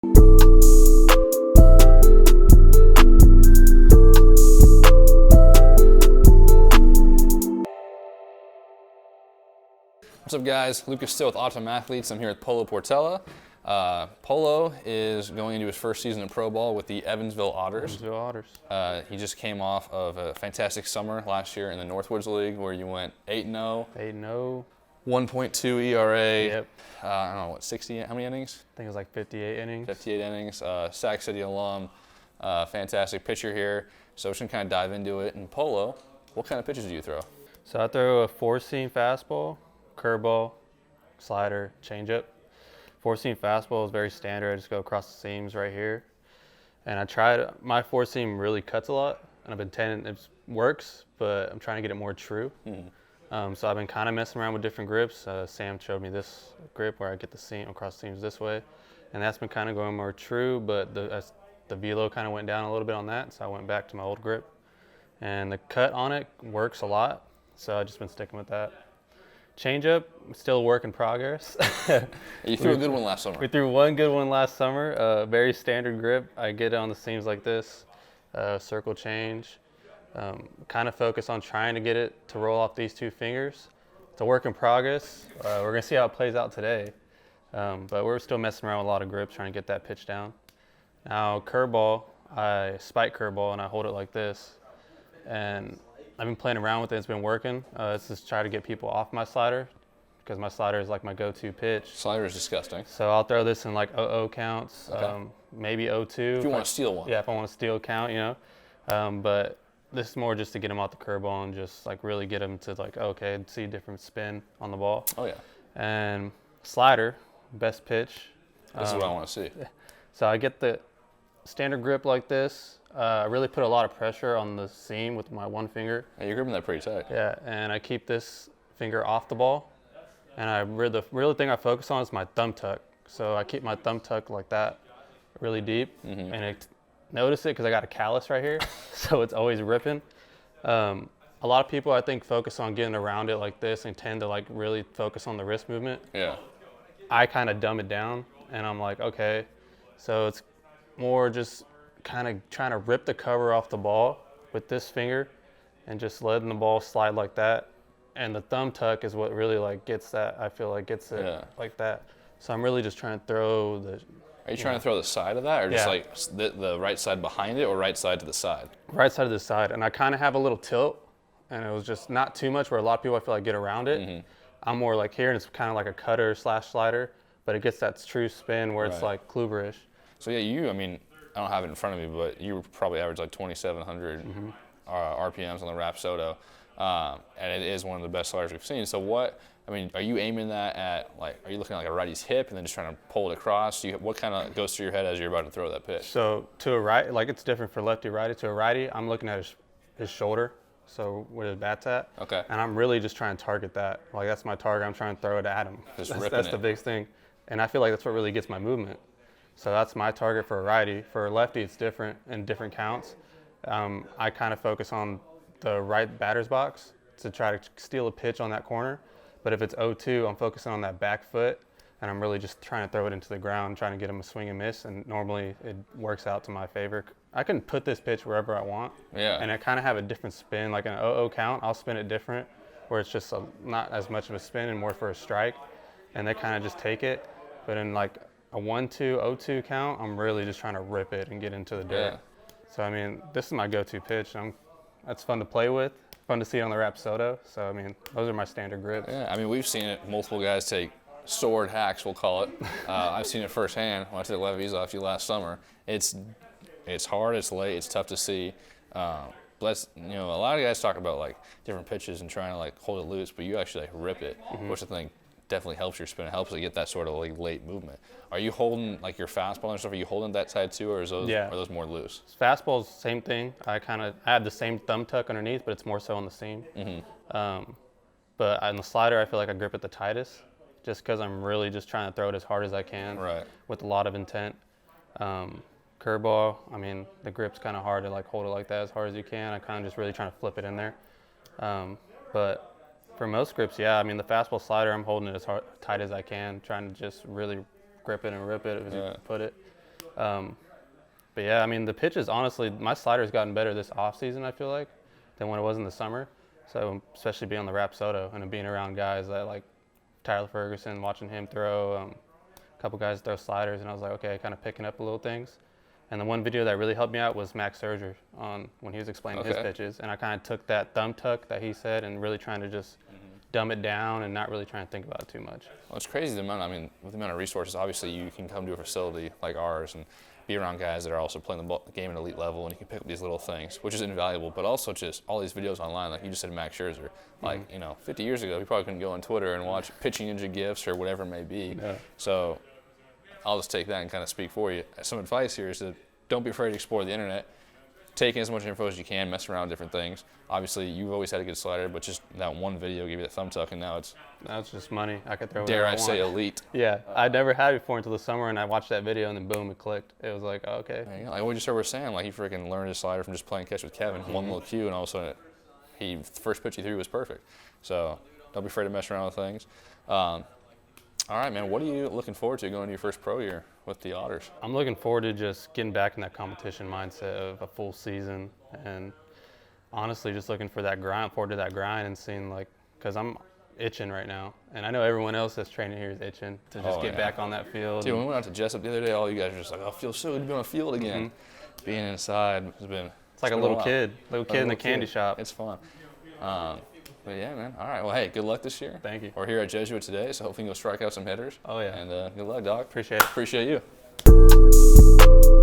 What's up, guys? Lucas still with Optimum Athletes. I'm here with Polo Portela. Polo is going into his first season of Pro Ball with the Evansville Otters. He just came off of a fantastic summer last year in the Northwoods League where you went 8-0. 8-0. 1.2 ERA. Yep. I don't know, what, 60, how many innings? I think it was like 58 innings. 58 innings. Sac City alum. Fantastic pitcher here. So we're just going to kind of dive into it. And Polo, what kind of pitches do you throw? So I throw a four-seam fastball, curveball, slider, changeup. Four-seam fastball is very standard. I just go across the seams right here. And I tried, my four-seam really cuts a lot, and I've been tending, it works, but I'm trying to get it more true. So I've been kind of messing around with different grips. Sam showed me this grip where I get the seam across the seams this way, and that's been kind of going more true, but the velo kind of went down a little bit on that, so I went back to my old grip. And the cut on it works a lot, so I've just been sticking with that. Changeup, still a work in progress. You threw a good one last summer. We threw one good one last summer. Very standard grip. I get it on the seams like this, circle change. Kind of focus on trying to get it to roll off these two fingers. It's a work in progress. We're gonna see how it plays out today. But we're still messing around with a lot of grips, trying to get that pitch down. Now curveball, I spike curveball and I hold it like this. And I've been playing around with it, it's been working. It's just try to get people off my slider because my slider is like my go-to pitch. Slider is disgusting. So I'll throw this in like 0-0 counts, okay. Maybe 0-2. If you want to steal one. Yeah, if I want to steal count, you know. But this is more just to get them off the curveball and just like really get them to like, okay, see different spin on the ball. Oh yeah. And slider, best pitch. This is what I want to see. So I get the standard grip like this. I really put a lot of pressure on the seam with my one finger. Yeah, you're gripping that pretty tight. Yeah, and I keep this finger off the ball. And the real thing I focus on is my thumb tuck. So I keep my thumb tuck like that, really deep. And notice it because I got a callus right here, so it's always ripping. A lot of people, I think, focus on getting around it like this and tend to like really focus on the wrist movement. Yeah. I kind of dumb it down, and I'm like, okay, so it's more just kind of trying to rip the cover off the ball with this finger and just letting the ball slide like that. And the thumb tuck is what really like gets that, I feel like gets it like that. So I'm really just trying to throw the... Are you trying to throw the side of that or just like the right side behind it or right side to the side? Right side to the side. And I kind of have a little tilt and it was just not too much where a lot of people I feel like get around it. I'm more like here and it's kind of like a cutter / slider, but it gets that true spin where it's like Kluber-ish. So yeah, I mean, I don't have it in front of me, but you probably average like 2,700 RPMs on the Rapsodo, and it is one of the best sliders we've seen. So are you aiming that at, like, are you looking at like a righty's hip and then just trying to pull it across? What kind of goes through your head as you're about to throw that pitch? So to a right, like it's different for lefty, righty. To a righty, I'm looking at his shoulder, so where his bat's at. Okay. And I'm really just trying to target that. Like that's my target, I'm trying to throw it at him. That's the biggest thing. And I feel like that's what really gets my movement. So that's my target for a righty. For a lefty, it's different in different counts. I kind of focus on the right batter's box to try to steal a pitch on that corner. But if it's 0-2, I'm focusing on that back foot, and I'm really just trying to throw it into the ground, trying to get him a swing and miss, and normally it works out to my favor. I can put this pitch wherever I want, and I kind of have a different spin. Like an 0-0 count, I'll spin it different, where it's just not as much of a spin and more for a strike, and they kind of just take it. But in like a 1-2, 0-2 count, I'm really just trying to rip it and get into the dirt. So, I mean, this is my go-to pitch. That's fun to play with, fun to see on the Rapsodo. So, I mean, those are my standard grips. Yeah, I mean, we've seen it. Multiple guys take sword hacks, we'll call it. I've seen it firsthand when I took levies off you last summer. It's hard, it's late, it's tough to see. But a lot of guys talk about like different pitches and trying to like hold it loose, but you actually like rip it, which I think definitely helps your spin. It helps you get that sort of like late movement. Are you holding like your fastball and stuff? Are you holding that side too, or are those more loose? Fastball's same thing. I have the same thumb tuck underneath, but it's more so on the seam. But on the slider, I feel like I grip it the tightest, just because I'm really just trying to throw it as hard as I can, with a lot of intent. Curveball, I mean, the grip's kind of hard to like hold it like that as hard as you can. I kind of just really trying to flip it in there. But for most grips, yeah, I mean, the fastball slider, I'm holding it as tight as I can, trying to just really grip it and rip it, as you put it. But yeah, I mean, the pitches, honestly, my slider's gotten better this off season, I feel like, than when it was in the summer. So especially being on the Rapsodo and being around guys that like Tyler Ferguson, watching him throw, a couple guys throw sliders, and I was like, okay, kind of picking up little things. And the one video that really helped me out was Max Scherzer on when he was explaining his pitches, and I kind of took that thumb tuck that he said and really trying to just dumb it down and not really trying to think about it too much. Well, it's crazy the amount. I mean, with the amount of resources, obviously you can come to a facility like ours and be around guys that are also playing the game at elite level, and you can pick up these little things, which is invaluable. But also just all these videos online, like you just said, Max Scherzer. Like 50 years ago, you probably couldn't go on Twitter and watch pitching ninja gifs or whatever it may be. Yeah. So I'll just take that and kind of speak for you. Some advice here is that don't be afraid to explore the internet. Take in as much info as you can, mess around with different things. Obviously, you've always had a good slider, but just that one video gave you that thumb tuck, and now it's just money. I could throw. Dare I say elite? Yeah, I never had it before until the summer, and I watched that video, and then boom, it clicked. It was like, oh, okay. Yeah, like what you were saying, like he freaking learned his slider from just playing catch with Kevin, one little cue, and all of a sudden, the first pitch he threw was perfect. So don't be afraid to mess around with things. All right, man. What are you looking forward to going to your first pro year with the Otters? I'm looking forward to just getting back in that competition mindset of a full season, and honestly, just looking for that grind, forward to that grind, and seeing because I'm itching right now, and I know everyone else that's training here is itching to just get back on that field. Dude, when we went out to Jessup the other day, all you guys were just like, "Oh, it feels so good to be on a field again." Being inside has been. It's like a little kid in the candy shop. It's fun. But yeah, man. All right. Well, hey, good luck this year. Thank you. We're here at Jesuit today, so hopefully you'll strike out some hitters. Oh yeah. And good luck, Doc. Appreciate it. Appreciate you.